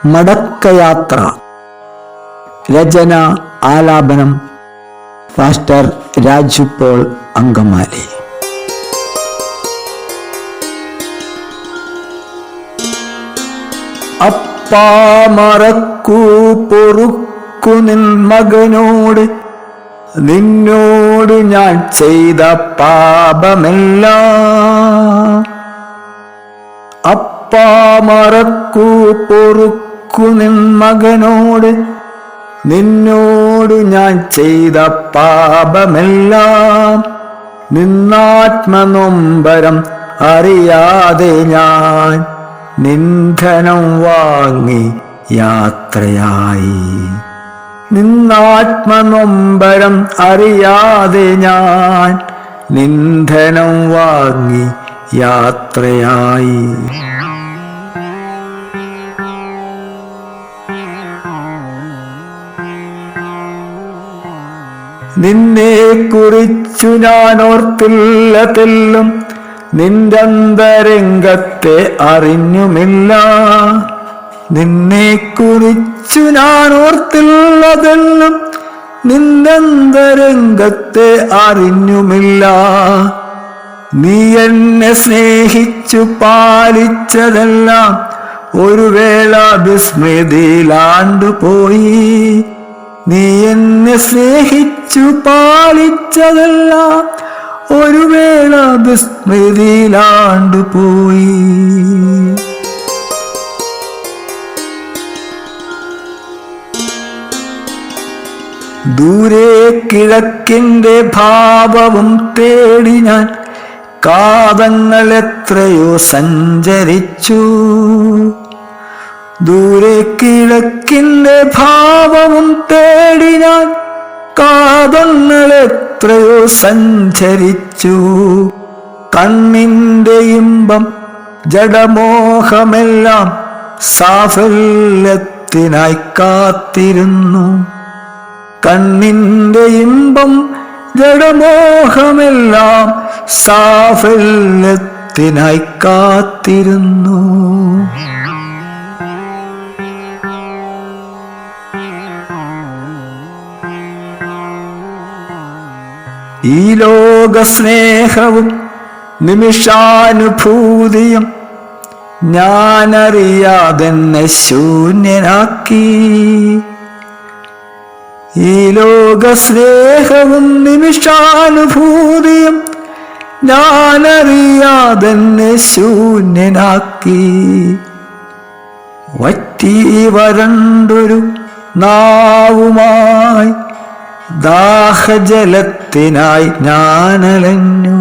മടക്കയാത്ര. രചന ആലാപനം pastor Raju Paul Angamaly. അപ്പാ മറക്കൂ പൊറുക്കു നിൻ മകനോട്, നിന്നോട് ഞാൻ ചെയ്ത പാപമെല്ലാം. അപ്പാ മറക്കൂ പൊറുക്കു നിൻ മകനോട്, നിന്നോട് ഞാൻ ചെയ്ത പാപമെല്ലാം. നിന്നാത്മനൊമ്പരം അറിയാതെ ഞാൻ നിന്ധനം വാങ്ങി യാത്രയായി. നിന്നാത്മനൊമ്പരം അറിയാതെ ഞാൻ നിന്ധനം വാങ്ങി യാത്രയായി. നിന്നെ കുറിച്ചു ഞാൻ ഓർത്തില്ല തെല്ലും, നിന്റെ അന്തരംഗത്തെ അറിഞ്ഞുമില്ല. നിന്നെ കുറിച്ചു ഞാൻ ഓർത്തില്ല തെല്ലും, നിന്റെ അന്തരംഗത്തെ അറിഞ്ഞുമില്ല. നീ എന്നെ സ്നേഹിച്ചു പാലിച്ചതെല്ലാം ഒരു വേള വിസ്മൃതിയിലാണ്ടുപോയി. നീ എന്നെ സ്നേഹിച്ചു പാലിച്ചതെല്ലാം ഒരു വേള വിസ്മൃതിയിലാണ്ടുപോയി. ദൂരെ കിഴക്കിന്റെ ഭാവവും തേടി ഞാൻ കാതങ്ങൾ എത്രയോ സഞ്ചരിച്ചു. ദൂരെ കിഴക്കിന്റെ ഭാവവും തേടി ഞാൻ കാതങ്ങൾ എത്രയോ സഞ്ചരിച്ചു. കണ്ണിന്റെ ഇമ്പം ജഡമോഹമെല്ലാം സാഫല്യത്തിനായി കാത്തിരുന്നു. കണ്ണിന്റെ ഇമ്പം ജഡമോഹമെല്ലാം സാഫല്യത്തിനായി കാത്തിരുന്നു. ഈ ലോക സ്നേഹവും നിമിഷാനുഭൂതിയും ഞാനറിയാതെന്നെ ശൂന്യനാക്കി. ഈ ലോക സ്നേഹവും നിമിഷാനുഭൂതിയും ഞാനറിയാതെന്നെ ശൂന്യനാക്കി. വറ്റി വരണ്ടൊരു നാവുമായി ദാഹജലത്തിനായി ഞാനലഞ്ഞു.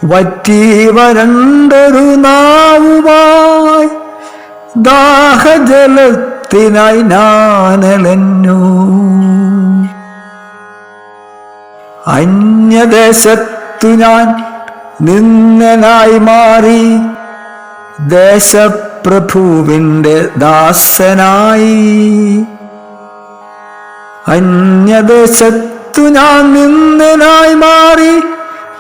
വറ്റി വരണ്ടൊരു നാവുമായി ദാഹജലത്തിനായി ഞാനലഞ്ഞു. അന്യദേശത്തു ഞാൻ നിന്ദനായി മാറി, ദേശപ്രഭുവിന്റെ ദാസനായി. അന്യദേശത്തു ഞാൻ നിന്ദനായി മാറി,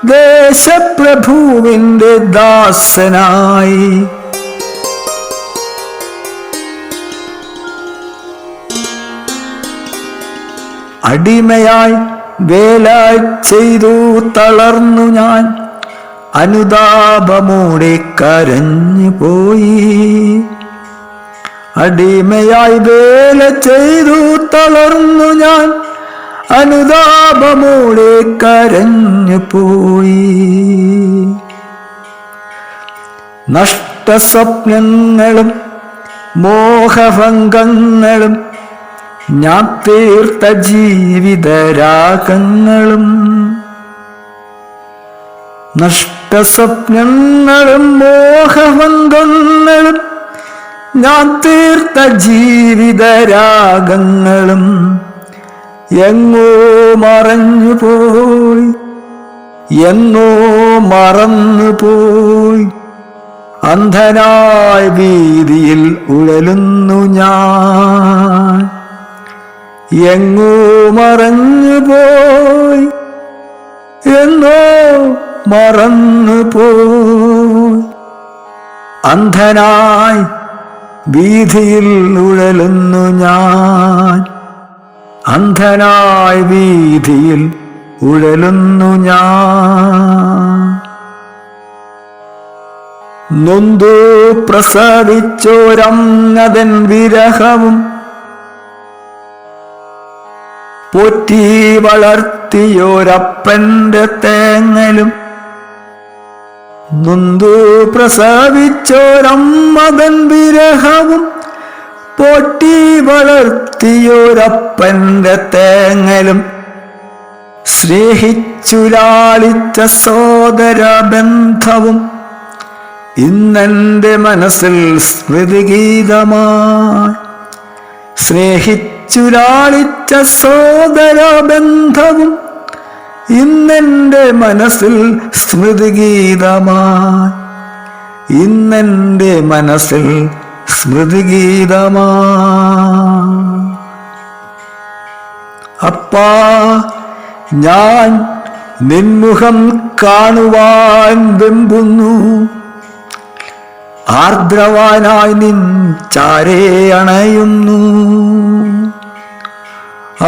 ദേശപ്രഭുവിന്റെ ദാസനായി. അടിമയായി വേല ചെയ്തു തളർന്നു ഞാൻ അനുതാപമോടെ കരഞ്ഞു പോയി. അടിമയായി വേല ചെയ്തു തളർന്നു ഞാൻ അനുതാപമോടെ കരഞ്ഞു പോയി. നഷ്ടസ്വപ്നങ്ങളും മോഹഭംഗങ്ങളും ഞാൻ തീർത്ത ജീവിതരാഗങ്ങളും. നഷ്ടസ്വപ്നങ്ങളും മോഹഭംഗങ്ങളും ഞാൻ തീർത്ത ജീവിതരാഗങ്ങളും എങ്ങോ മറഞ്ഞുപോയി, എന്നോ മറന്നുപോയി. അന്ധനായ വീതിയിൽ ഉഴലുന്നു ഞാൻ. എങ്ങോ മറഞ്ഞുപോയി, എന്നോ മറന്നുപോയി. അന്ധനായി വീഥിയിൽ ഉഴലുന്നു ഞാൻ, അന്ധനായി വീഥിയിൽ ഉഴലുന്നു ഞാൻ. നൊന്തു പ്രസവിച്ചോരങ്ങതൻ വിരഹവും പോറ്റി വളർത്തിയോരപ്പന്റെ തേങ്ങലും. നൊന്തു പ്രസവിച്ചോരമ്മതൻ വിരഹവും പോറ്റി വളർത്തിയോരപ്പന്റെ തേങ്ങലും. സ്നേഹിച്ചു ലാളിച്ച സോദര ബന്ധവും ഇന്നെന്റെ മനസ്സിൽ സ്മൃതിഗീതമായി. സ്നേഹിച്ചു ലാളിച്ച സോദര ബന്ധവും ഇന്നെന്റെ മനസ്സിൽ സ്മൃതിഗീതമായി. ഇന്നെന്റെ മനസ്സിൽ സ്മൃതിഗീതമായി. അപ്പാ, ഞാൻ നിൻമുഖം കാണുവാൻ വെമ്പുന്നു, ആർദ്രവാനായി നിൻ ചാരേ അണയുന്നു.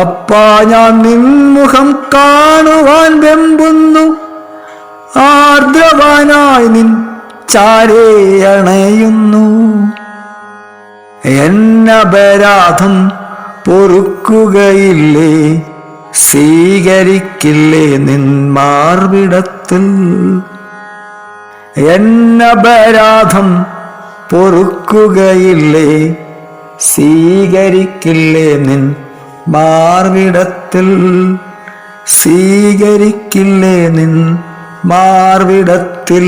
അപ്പാ, ഞാൻ നിൻമുഖം കാണുവാൻ വെമ്പുന്നു, ആർദ്രവാനായി നിൻ ചാരേ അണയുന്നു. എന്നപരാധം പൊറുക്കുകയില്ലേ, സ്വീകരിക്കില്ലേ നിൻ മാർവിടത്തിൽ. എന്നപരാധം പൊറുക്കുകയില്ലേ, സ്വീകരിക്കില്ലേ നിൻ മാർവിടത്തിൽ. സ്വീകരിക്കില്ലേ നിൻ മാർവിടത്തിൽ.